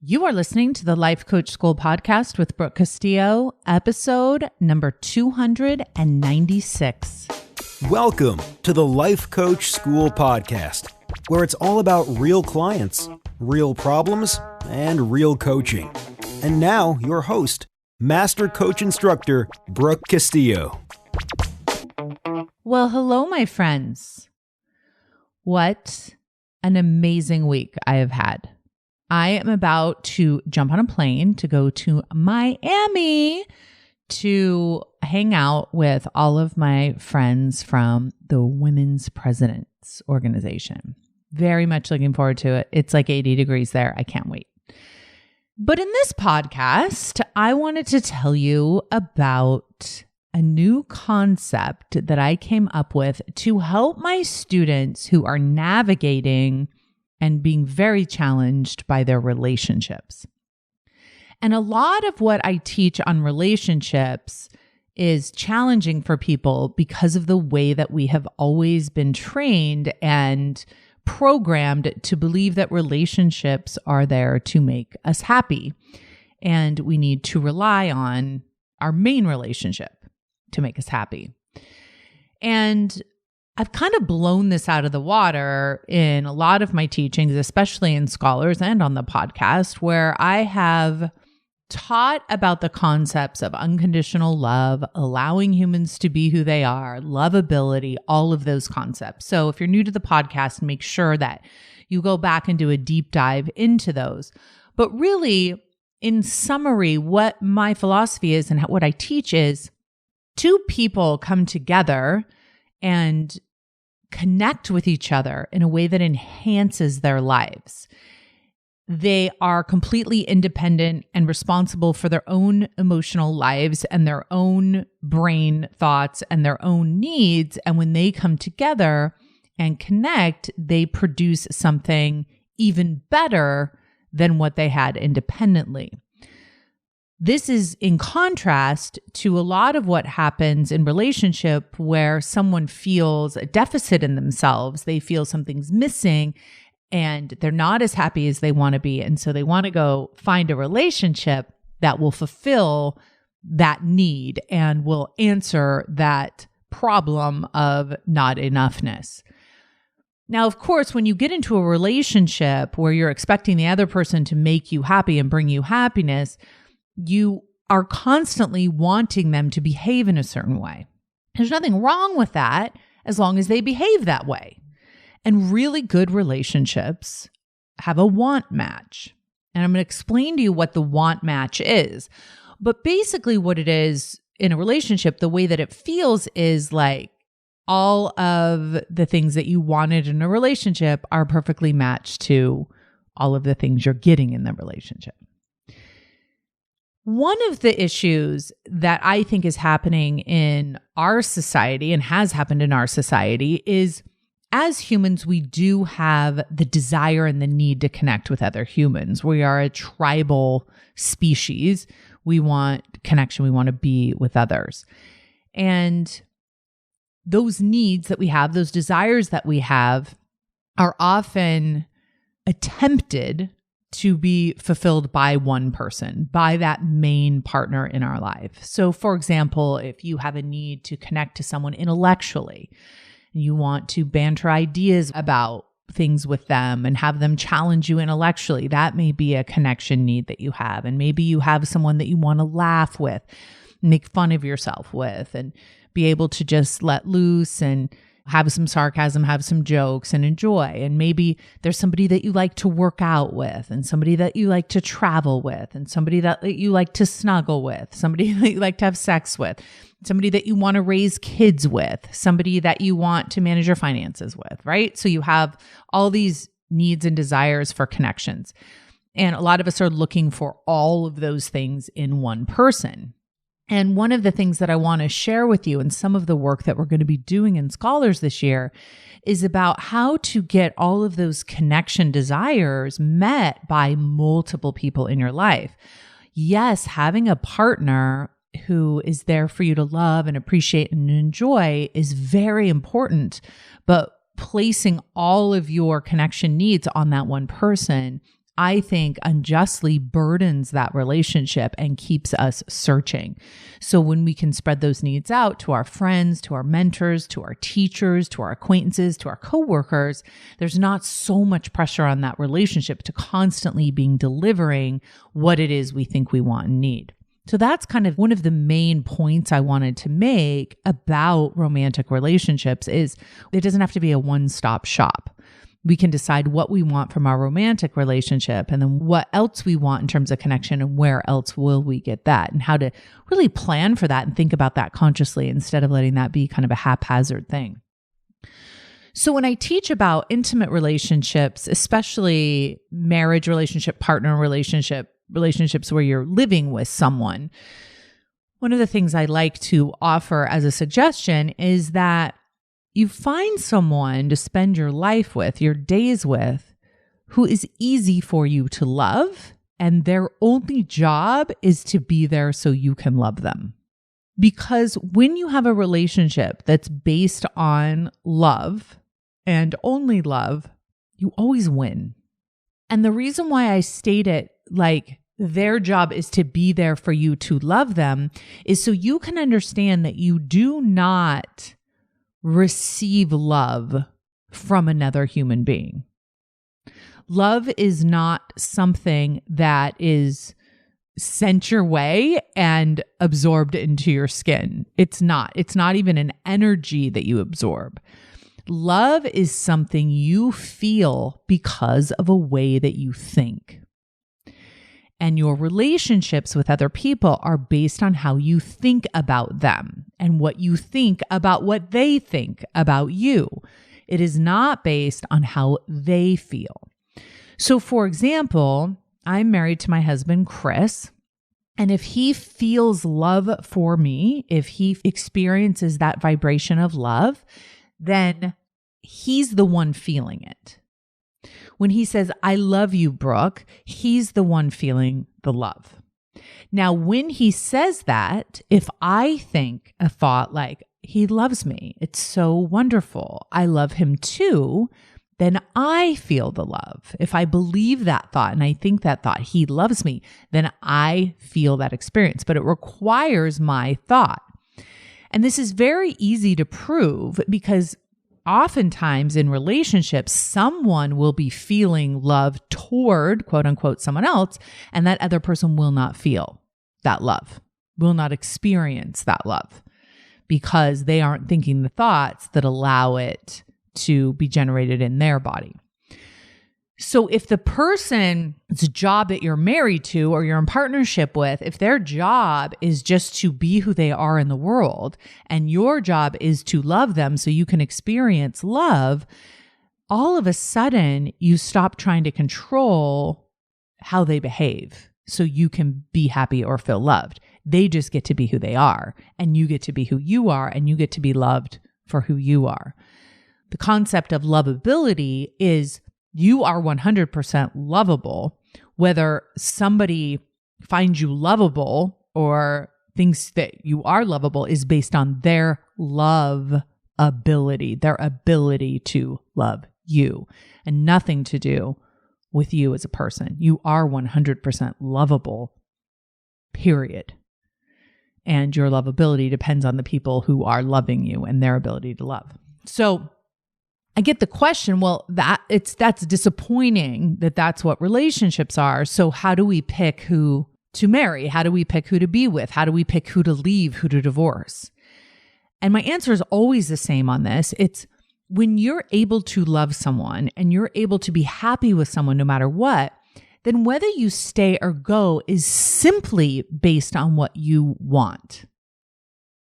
You are listening to the Life Coach School podcast with Brooke Castillo, episode number 296. Welcome to the Life Coach School podcast, where it's all about real clients, real problems, and real coaching. And now, your host, Master Coach Instructor, Brooke Castillo. Well, hello, my friends. What an amazing week I have had. I am about to jump on a plane to go to Miami to hang out with all of my friends from the Women's Presidents Organization. Very much looking forward to it. It's like 80 degrees there. I can't wait. But in this podcast, I wanted to tell you about a new concept that I came up with to help my students who are navigating and being very challenged by their relationships. And a lot of what I teach on relationships is challenging for people because of the way that we have always been trained and programmed to believe that relationships are there to make us happy. And we need to rely on our main relationship to make us happy. And I've kind of blown this out of the water in a lot of my teachings, especially in Scholars and on the podcast, where I have taught about the concepts of unconditional love, allowing humans to be who they are, lovability, all of those concepts. So if you're new to the podcast, make sure that you go back and do a deep dive into those. But really, in summary, what my philosophy is and what I teach is two people come together and connect with each other in a way that enhances their lives. They are completely independent and responsible for their own emotional lives and their own brain thoughts and their own needs. And when they come together and connect, they produce something even better than what they had independently. This is in contrast to a lot of what happens in relationship where someone feels a deficit in themselves. They feel something's missing and they're not as happy as they want to be. And so they want to go find a relationship that will fulfill that need and will answer that problem of not enoughness. Now, of course, when you get into a relationship where you're expecting the other person to make you happy and bring you happiness, you are constantly wanting them to behave in a certain way. There's nothing wrong with that as long as they behave that way. And really good relationships have a want match. And I'm going to explain to you what the want match is. But basically what it is in a relationship, the way that it feels is like all of the things that you wanted in a relationship are perfectly matched to all of the things you're getting in the relationship. One of the issues that I think is happening in our society and has happened in our society is as humans, we do have the desire and the need to connect with other humans. We are a tribal species. We want connection. We want to be with others. And those needs that we have, those desires that we have are often attempted to be fulfilled by one person, by that main partner in our life. So for example, if you have a need to connect to someone intellectually, and you want to banter ideas about things with them and have them challenge you intellectually, that may be a connection need that you have. And maybe you have someone that you want to laugh with, make fun of yourself with, and be able to just let loose and have some sarcasm, have some jokes and enjoy. And maybe there's somebody that you like to work out with and somebody that you like to travel with and somebody that you like to snuggle with, somebody that you like to have sex with, somebody that you want to raise kids with, somebody that you want to manage your finances with, right? So you have all these needs and desires for connections. And a lot of us are looking for all of those things in one person. And one of the things that I want to share with you and some of the work that we're going to be doing in Scholars this year is about how to get all of those connection desires met by multiple people in your life. Yes, having a partner who is there for you to love and appreciate and enjoy is very important, but placing all of your connection needs on that one person I think unjustly burdens that relationship and keeps us searching. So when we can spread those needs out to our friends, to our mentors, to our teachers, to our acquaintances, to our coworkers, there's not so much pressure on that relationship to constantly being delivering what it is we think we want and need. So that's kind of one of the main points I wanted to make about romantic relationships is it doesn't have to be a one-stop shop. We can decide what we want from our romantic relationship and then what else we want in terms of connection and where else will we get that and how to really plan for that and think about that consciously instead of letting that be kind of a haphazard thing. So when I teach about intimate relationships, especially marriage relationship, partner relationships where you're living with someone, one of the things I like to offer as a suggestion is that you find someone to spend your life with, your days with, who is easy for you to love, and their only job is to be there so you can love them. Because when you have a relationship that's based on love and only love, you always win. And the reason why I state it like their job is to be there for you to love them is so you can understand that you do not receive love from another human being. Love is not something that is sent your way and absorbed into your skin. It's not. It's not even an energy that you absorb. Love is something you feel because of a way that you think. And your relationships with other people are based on how you think about them and what you think about what they think about you. It is not based on how they feel. So, for example, I'm married to my husband, Chris, and if he feels love for me, if he experiences that vibration of love, then he's the one feeling it. When he says, I love you, Brooke, he's the one feeling the love. Now, when he says that, if I think a thought like, he loves me, it's so wonderful, I love him too, then I feel the love. If I believe that thought and I think that thought, he loves me, then I feel that experience. But it requires my thought. And this is very easy to prove because oftentimes in relationships, someone will be feeling love toward, quote unquote, someone else, and that other person will not feel that love, will not experience that love because they aren't thinking the thoughts that allow it to be generated in their body. So if the person's job that you're married to or you're in partnership with, if their job is just to be who they are in the world and your job is to love them so you can experience love, all of a sudden you stop trying to control how they behave so you can be happy or feel loved. They just get to be who they are and you get to be who you are and you get to be loved for who you are. The concept of lovability is you are 100% lovable, whether somebody finds you lovable or thinks that you are lovable is based on their love ability, their ability to love you, and nothing to do with you as a person. You are 100% lovable, period. And your lovability depends on the people who are loving you and their ability to love. So I get the question, well, that's disappointing that that's what relationships are. So how do we pick who to marry? How do we pick who to be with? How do we pick who to leave, who to divorce? And my answer is always the same on this. It's when you're able to love someone and you're able to be happy with someone no matter what, then whether you stay or go is simply based on what you want.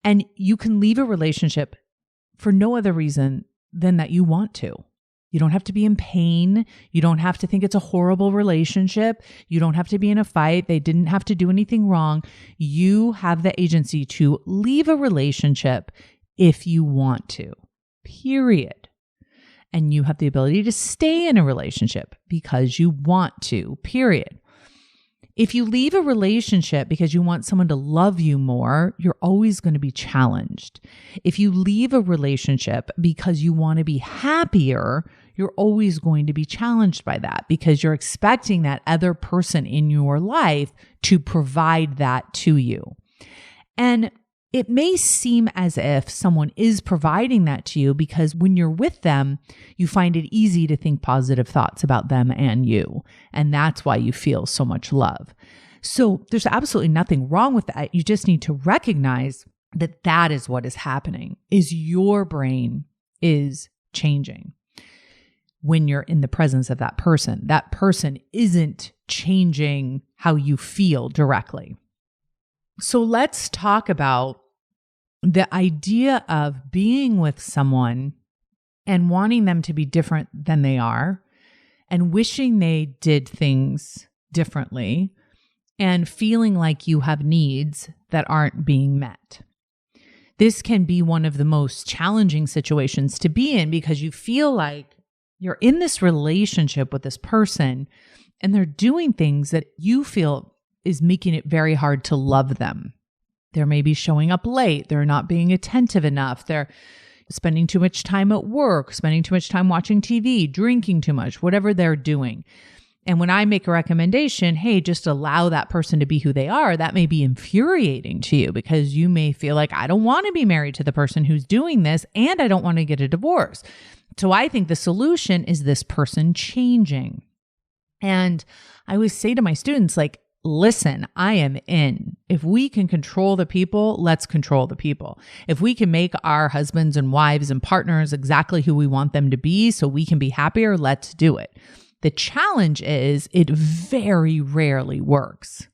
And you can leave a relationship for no other reason than that you want to. You don't have to be in pain. You don't have to think it's a horrible relationship. You don't have to be in a fight. They didn't have to do anything wrong. You have the agency to leave a relationship if you want to, period. And you have the ability to stay in a relationship because you want to, period. If you leave a relationship because you want someone to love you more, you're always going to be challenged. If you leave a relationship because you want to be happier, you're always going to be challenged by that because you're expecting that other person in your life to provide that to you. And it may seem as if someone is providing that to you because when you're with them, you find it easy to think positive thoughts about them and you. And that's why you feel so much love. So there's absolutely nothing wrong with that. You just need to recognize that that is what is happening, is your brain is changing when you're in the presence of that person. That person isn't changing how you feel directly. So let's talk about the idea of being with someone and wanting them to be different than they are and wishing they did things differently and feeling like you have needs that aren't being met. This can be one of the most challenging situations to be in because you feel like you're in this relationship with this person and they're doing things that you feel is making it very hard to love them. They're maybe showing up late. They're not being attentive enough. They're spending too much time at work, spending too much time watching TV, drinking too much, whatever they're doing. And when I make a recommendation, hey, just allow that person to be who they are, that may be infuriating to you because you may feel like, I don't want to be married to the person who's doing this and I don't want to get a divorce. So I think the solution is this person changing. And I always say to my students, like, listen, I am in. If we can control the people, let's control the people. If we can make our husbands and wives and partners exactly who we want them to be so we can be happier, let's do it. The challenge is it very rarely works.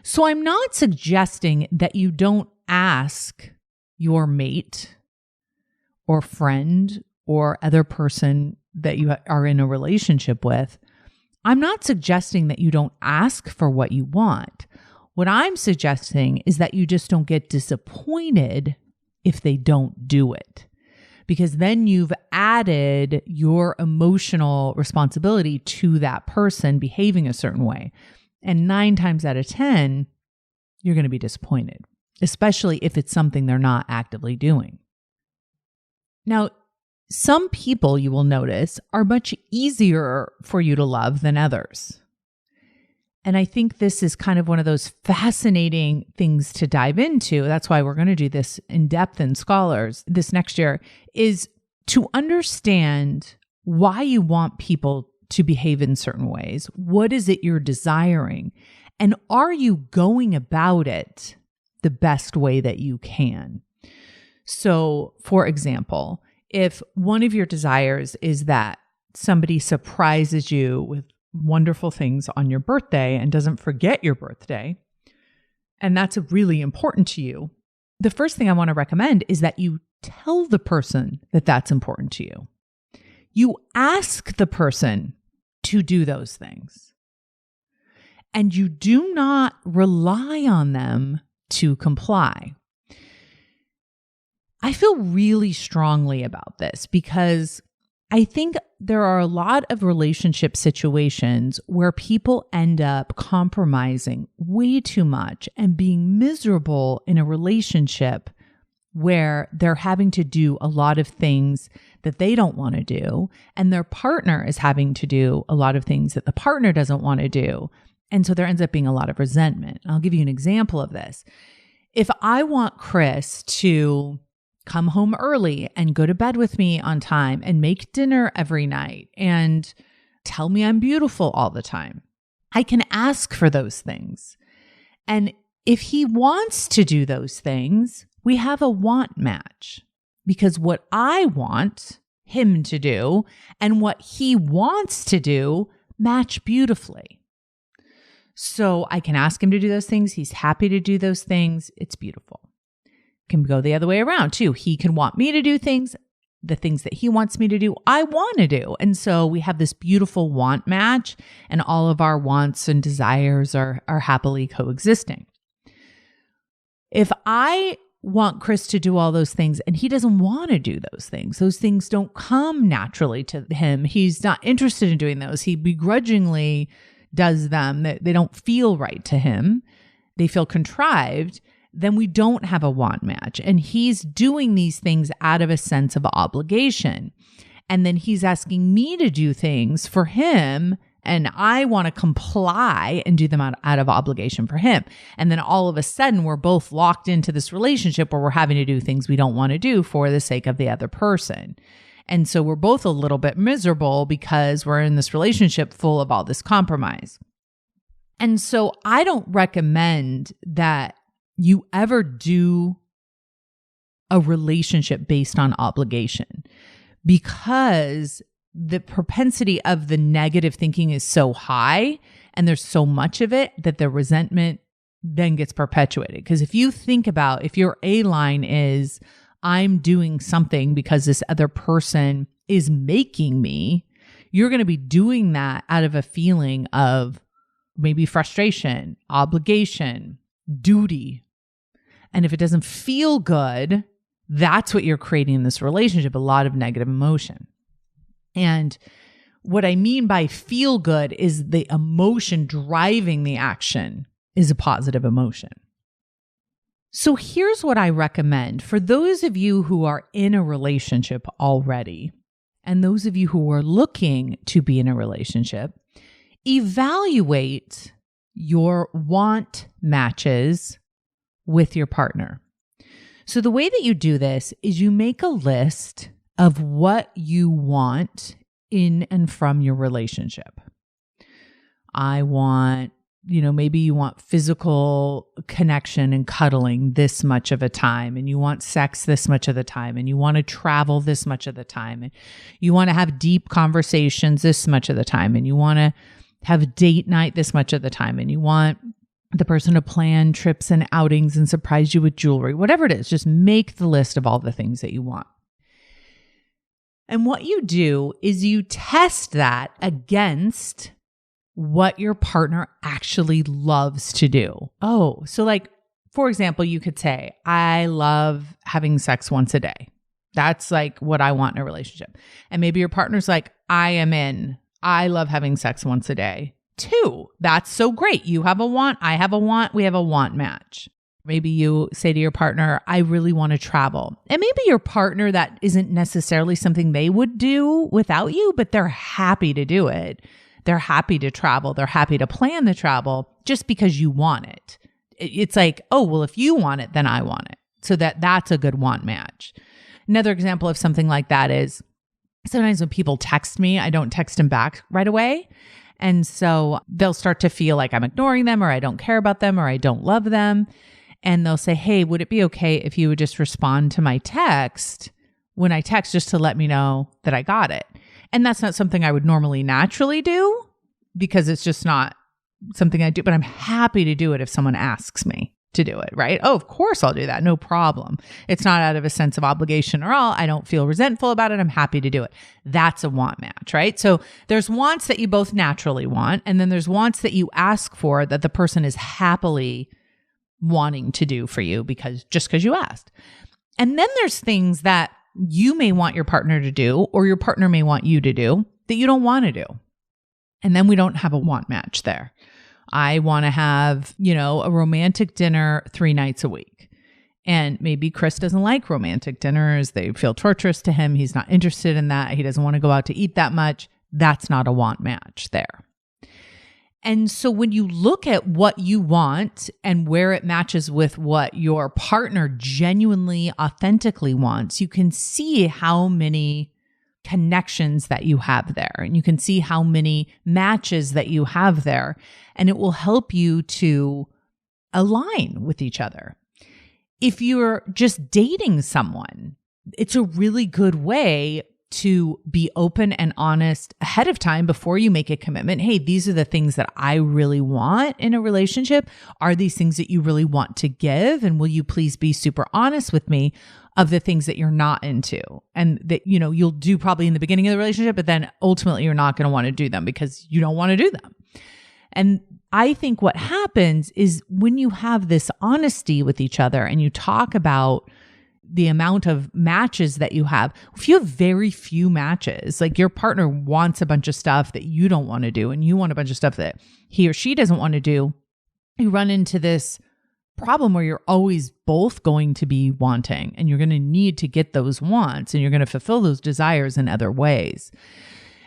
So I'm not suggesting that you don't ask your mate or friend or other person that you are in a relationship with. I'm not suggesting that you don't ask for what you want. What I'm suggesting is that you just don't get disappointed if they don't do it, because then you've added your emotional responsibility to that person behaving a certain way. And 9 times out of 10, you're going to be disappointed, especially if it's something they're not actively doing. Now, some people, you will notice, are much easier for you to love than others. And I think this is kind of one of those fascinating things to dive into. That's why we're going to do this in depth in Scholars this next year, is to understand why you want people to behave in certain ways. What is it you're desiring? And are you going about it the best way that you can? So, for example, if one of your desires is that somebody surprises you with wonderful things on your birthday and doesn't forget your birthday, and that's really important to you, the first thing I want to recommend is that you tell the person that that's important to you. You ask the person to do those things, and you do not rely on them to comply. I feel really strongly about this because I think there are a lot of relationship situations where people end up compromising way too much and being miserable in a relationship where they're having to do a lot of things that they don't want to do, and their partner is having to do a lot of things that the partner doesn't want to do. And so there ends up being a lot of resentment. I'll give you an example of this. If I want Chris to come home early and go to bed with me on time and make dinner every night and tell me I'm beautiful all the time, I can ask for those things. And if he wants to do those things, we have a want match, because what I want him to do and what he wants to do match beautifully. So I can ask him to do those things. He's happy to do those things. It's beautiful. Can go the other way around too. He can want me to do things, the things that he wants me to do, I want to do. And so we have this beautiful want match, and all of our wants and desires are happily coexisting. If I want Chris to do all those things and he doesn't want to do those things don't come naturally to him. He's not interested in doing those. He begrudgingly does them. They don't feel right to him. They feel contrived. Then we don't have a want match. And he's doing these things out of a sense of obligation. And then he's asking me to do things for him, and I want to comply and do them out of obligation for him. And then all of a sudden, we're both locked into this relationship where we're having to do things we don't want to do for the sake of the other person. And so we're both a little bit miserable because we're in this relationship full of all this compromise. And so I don't recommend that you ever do a relationship based on obligation, because the propensity of the negative thinking is so high and there's so much of it that the resentment then gets perpetuated. Because if you think about, if your A line is, I'm doing something because this other person is making me, you're going to be doing that out of a feeling of maybe frustration, obligation, duty. And if it doesn't feel good, that's what you're creating in this relationship, a lot of negative emotion. And what I mean by feel good is the emotion driving the action is a positive emotion. So here's what I recommend for those of you who are in a relationship already, and those of you who are looking to be in a relationship. Evaluate your want matches with your partner. So the way that you do this is you make a list of what you want in and from your relationship. I want, maybe you want physical connection and cuddling this much of a time, and you want sex this much of the time, and you want to travel this much of the time, and you want to have deep conversations this much of the time, and you want to have date night this much of the time, and you want the person to plan trips and outings and surprise you with jewelry, whatever it is. Just make the list of all the things that you want. And what you do is you test that against what your partner actually loves to do. Oh, so like, for example, you could say, I love having sex once a day. That's like what I want in a relationship. And maybe your partner's like, I love having sex once a day too. That's so great. You have a want, I have a want, we have a want match. Maybe you say to your partner, I really want to travel. And maybe your partner, that isn't necessarily something they would do without you, but they're happy to do it. They're happy to travel. They're happy to plan the travel just because you want it. It's like, oh, well, if you want it, then I want it. So that's a good want match. Another example of something like that is sometimes when people text me, I don't text them back right away. And so they'll start to feel like I'm ignoring them, or I don't care about them, or I don't love them. And they'll say, hey, would it be okay if you would just respond to my text when I text, just to let me know that I got it? And that's not something I would normally naturally do because it's just not something I do, but I'm happy to do it if someone asks me to do it, right? Oh, of course I'll do that. No problem. It's not out of a sense of obligation or all. I don't feel resentful about it. I'm happy to do it. That's a want match, right? So there's wants that you both naturally want. And then there's wants that you ask for that the person is happily wanting to do for you because you asked. And then there's things that you may want your partner to do, or your partner may want you to do that you don't want to do. And then we don't have a want match there. I want to have, a romantic dinner 3 nights a week. And maybe Chris doesn't like romantic dinners. They feel torturous to him. He's not interested in that. He doesn't want to go out to eat that much. That's not a want match there. And so when you look at what you want and where it matches with what your partner genuinely, authentically wants, you can see how many connections that you have there. And you can see how many matches that you have there. And it will help you to align with each other. If you're just dating someone, it's a really good way to be open and honest ahead of time before you make a commitment. Hey, these are the things that I really want in a relationship. Are these things that you really want to give? And will you please be super honest with me of the things that you're not into and that, you'll do probably in the beginning of the relationship, but then ultimately you're not going to want to do them because you don't want to do them. And I think what happens is when you have this honesty with each other and you talk about the amount of matches that you have, if you have very few matches, like your partner wants a bunch of stuff that you don't want to do and you want a bunch of stuff that he or she doesn't want to do, you run into this problem where you're always both going to be wanting, and you're going to need to get those wants, and you're going to fulfill those desires in other ways.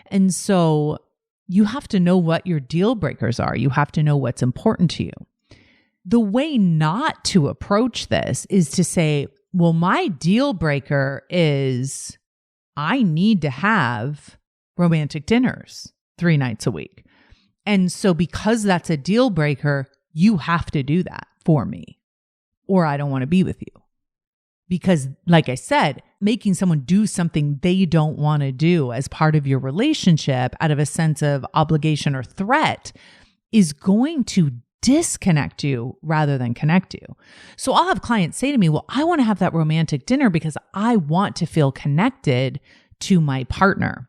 And so you have to know what your deal breakers are. You have to know what's important to you. The way not to approach this is to say, well, my deal breaker is I need to have romantic dinners 3 nights a week. And so because that's a deal breaker, you have to do that for me, or I don't want to be with you. Because like I said, making someone do something they don't want to do as part of your relationship out of a sense of obligation or threat is going to disconnect you rather than connect you. So I'll have clients say to me, well, I want to have that romantic dinner because I want to feel connected to my partner.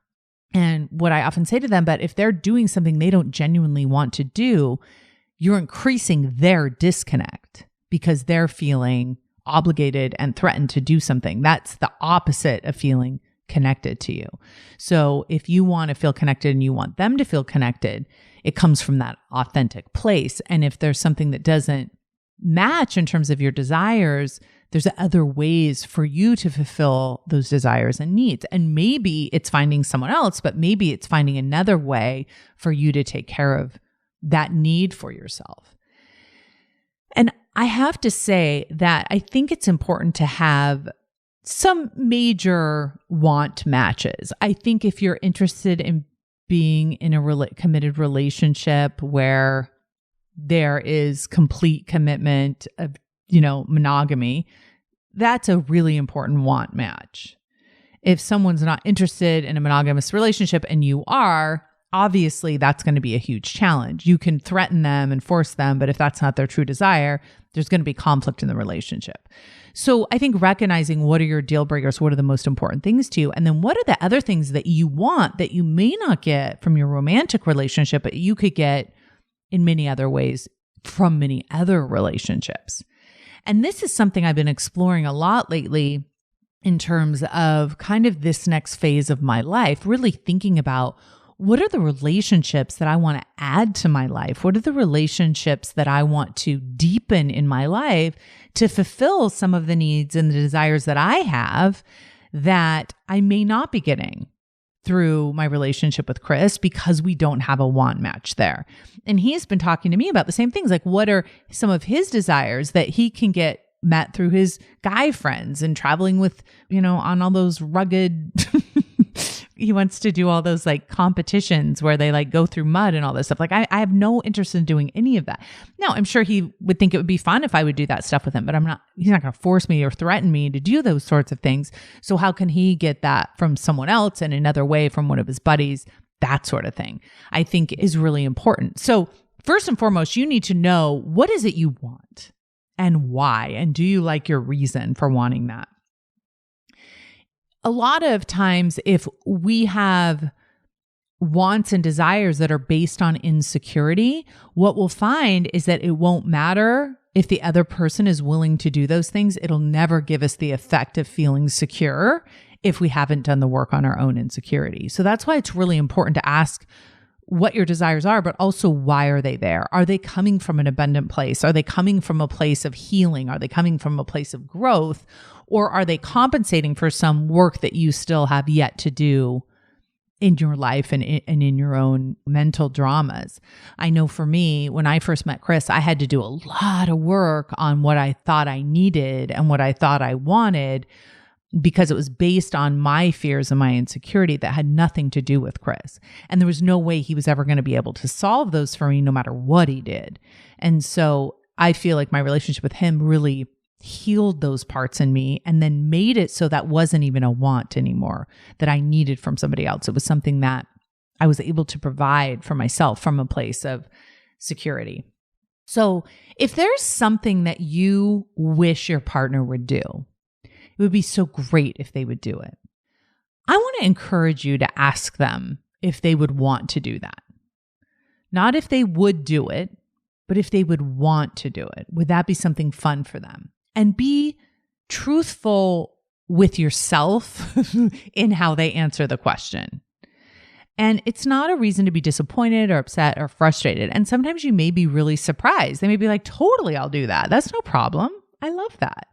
And what I often say to them, but if they're doing something they don't genuinely want to do, you're increasing their disconnect because they're feeling obligated and threatened to do something. That's the opposite of feeling connected to you. So if you want to feel connected and you want them to feel connected, it comes from that authentic place. And if there's something that doesn't match in terms of your desires, there's other ways for you to fulfill those desires and needs. And maybe it's finding someone else, but maybe it's finding another way for you to take care of that need for yourself. And I have to say that I think it's important to have some major want matches. I think if you're interested in being in a committed relationship where there is complete commitment of, monogamy, that's a really important want match. If someone's not interested in a monogamous relationship and you are, obviously that's going to be a huge challenge. You can threaten them and force them, but if that's not their true desire, there's going to be conflict in the relationship. So I think recognizing what are your deal breakers, what are the most important things to you, and then what are the other things that you want that you may not get from your romantic relationship, but you could get in many other ways from many other relationships. And this is something I've been exploring a lot lately in terms of kind of this next phase of my life, really thinking about what are the relationships that I want to add to my life? What are the relationships that I want to deepen in my life to fulfill some of the needs and the desires that I have that I may not be getting through my relationship with Chris because we don't have a want match there. And he's been talking to me about the same things, like what are some of his desires that he can get met through his guy friends and traveling with, on all those rugged, he wants to do all those like competitions where they like go through mud and all this stuff. Like I have no interest in doing any of that. Now, I'm sure he would think it would be fun if I would do that stuff with him, but he's not going to force me or threaten me to do those sorts of things. So how can he get that from someone else in another way from one of his buddies? That sort of thing I think is really important. So first and foremost, you need to know what is it you want and why, and do you like your reason for wanting that? A lot of times, if we have wants and desires that are based on insecurity, what we'll find is that it won't matter if the other person is willing to do those things. It'll never give us the effect of feeling secure if we haven't done the work on our own insecurity. So that's why it's really important to ask what your desires are, but also why are they there? Are they coming from an abundant place? Are they coming from a place of healing? Are they coming from a place of growth? Or are they compensating for some work that you still have yet to do in your life and in your own mental dramas? I know for me, when I first met Chris, I had to do a lot of work on what I thought I needed and what I thought I wanted, because it was based on my fears and my insecurity that had nothing to do with Chris. And there was no way he was ever going to be able to solve those for me no matter what he did. And so I feel like my relationship with him really healed those parts in me and then made it so that wasn't even a want anymore that I needed from somebody else. It was something that I was able to provide for myself from a place of security. So if there's something that you wish your partner would do, it would be so great if they would do it. I want to encourage you to ask them if they would want to do that. Not if they would do it, but if they would want to do it. Would that be something fun for them? And be truthful with yourself in how they answer the question. And it's not a reason to be disappointed or upset or frustrated. And sometimes you may be really surprised. They may be like, totally, I'll do that. That's no problem. I love that.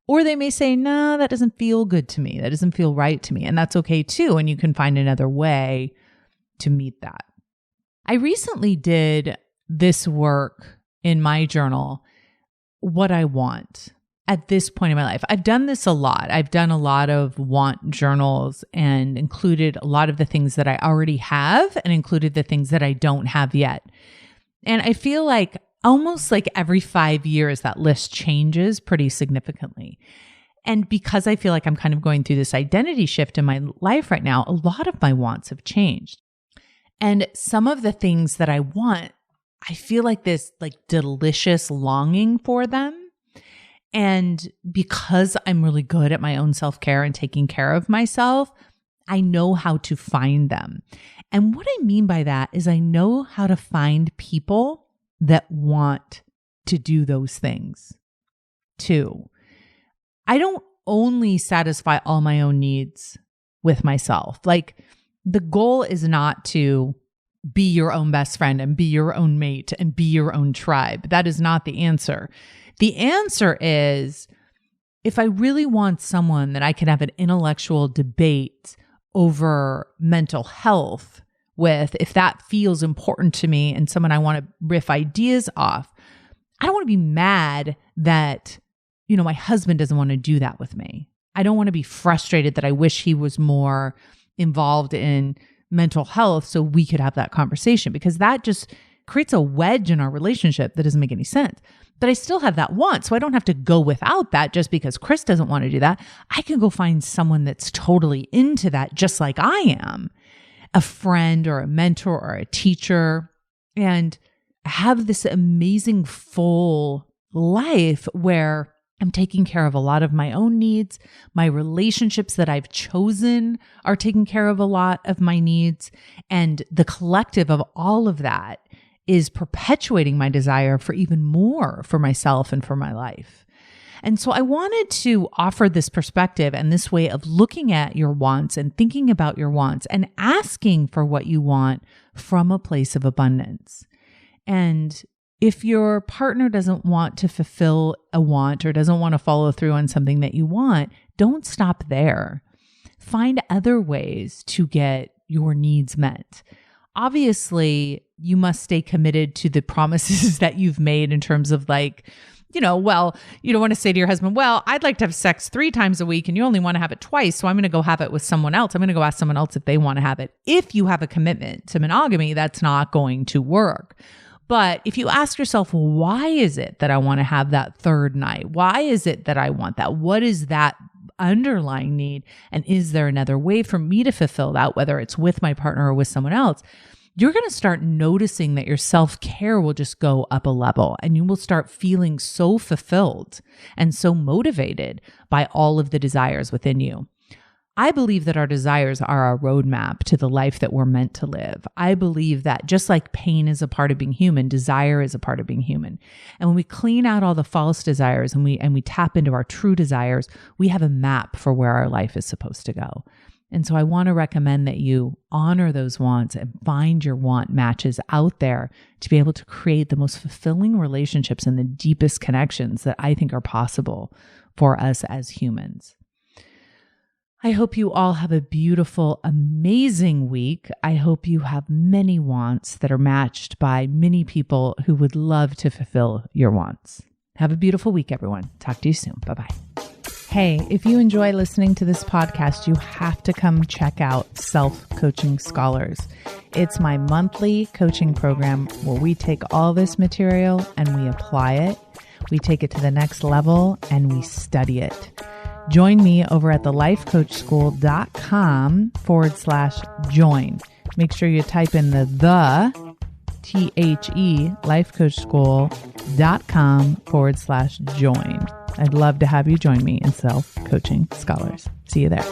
Or they may say, no, that doesn't feel good to me. That doesn't feel right to me. And that's okay too. And you can find another way to meet that. I recently did this work in my journal, what I want at this point in my life. I've done this a lot. I've done a lot of want journals and included a lot of the things that I already have and included the things that I don't have yet. And I feel like almost like every 5 years, that list changes pretty significantly. And because I feel like I'm kind of going through this identity shift in my life right now, a lot of my wants have changed. And some of the things that I want, I feel like this like delicious longing for them. And because I'm really good at my own self-care and taking care of myself, I know how to find them. And what I mean by that is I know how to find people that want to do those things too. I don't only satisfy all my own needs with myself. Like the goal is not to be your own best friend and be your own mate and be your own tribe. That is not the answer. The answer is, if I really want someone that I can have an intellectual debate over mental health with, if that feels important to me and someone I want to riff ideas off, I don't want to be mad that, my husband doesn't want to do that with me. I don't want to be frustrated that I wish he was more involved in mental health so we could have that conversation, because that just creates a wedge in our relationship that doesn't make any sense. But I still have that want. So I don't have to go without that just because Chris doesn't want to do that. I can go find someone that's totally into that, just like I am, a friend or a mentor or a teacher, and have this amazing full life where I'm taking care of a lot of my own needs. My relationships that I've chosen are taking care of a lot of my needs. And the collective of all of that is perpetuating my desire for even more for myself and for my life. And so I wanted to offer this perspective and this way of looking at your wants and thinking about your wants and asking for what you want from a place of abundance. And if your partner doesn't want to fulfill a want or doesn't want to follow through on something that you want, don't stop there. Find other ways to get your needs met. Obviously, you must stay committed to the promises that you've made in terms of like, you don't want to say to your husband, well, I'd like to have sex 3 times a week and you only want to have it twice. So I'm going to go have it with someone else. I'm going to go ask someone else if they want to have it. If you have a commitment to monogamy, that's not going to work. But if you ask yourself, why is it that I want to have that third night? Why is it that I want that? What is that underlying need? And is there another way for me to fulfill that, whether it's with my partner or with someone else? You're going to start noticing that your self-care will just go up a level and you will start feeling so fulfilled and so motivated by all of the desires within you. I believe that our desires are our roadmap to the life that we're meant to live. I believe that just like pain is a part of being human, desire is a part of being human. And when we clean out all the false desires and we tap into our true desires, we have a map for where our life is supposed to go. And so I want to recommend that you honor those wants and find your want matches out there to be able to create the most fulfilling relationships and the deepest connections that I think are possible for us as humans. I hope you all have a beautiful, amazing week. I hope you have many wants that are matched by many people who would love to fulfill your wants. Have a beautiful week, everyone. Talk to you soon. Bye-bye. Hey, if you enjoy listening to this podcast, you have to come check out Self-Coaching Scholars. It's my monthly coaching program where we take all this material and we apply it. We take it to the next level and we study it. Join me over at thelifecoachschool.com/join. Make sure you type in the lifecoachschool.com/join. I'd love to have you join me in Self-Coaching Scholars. See you there.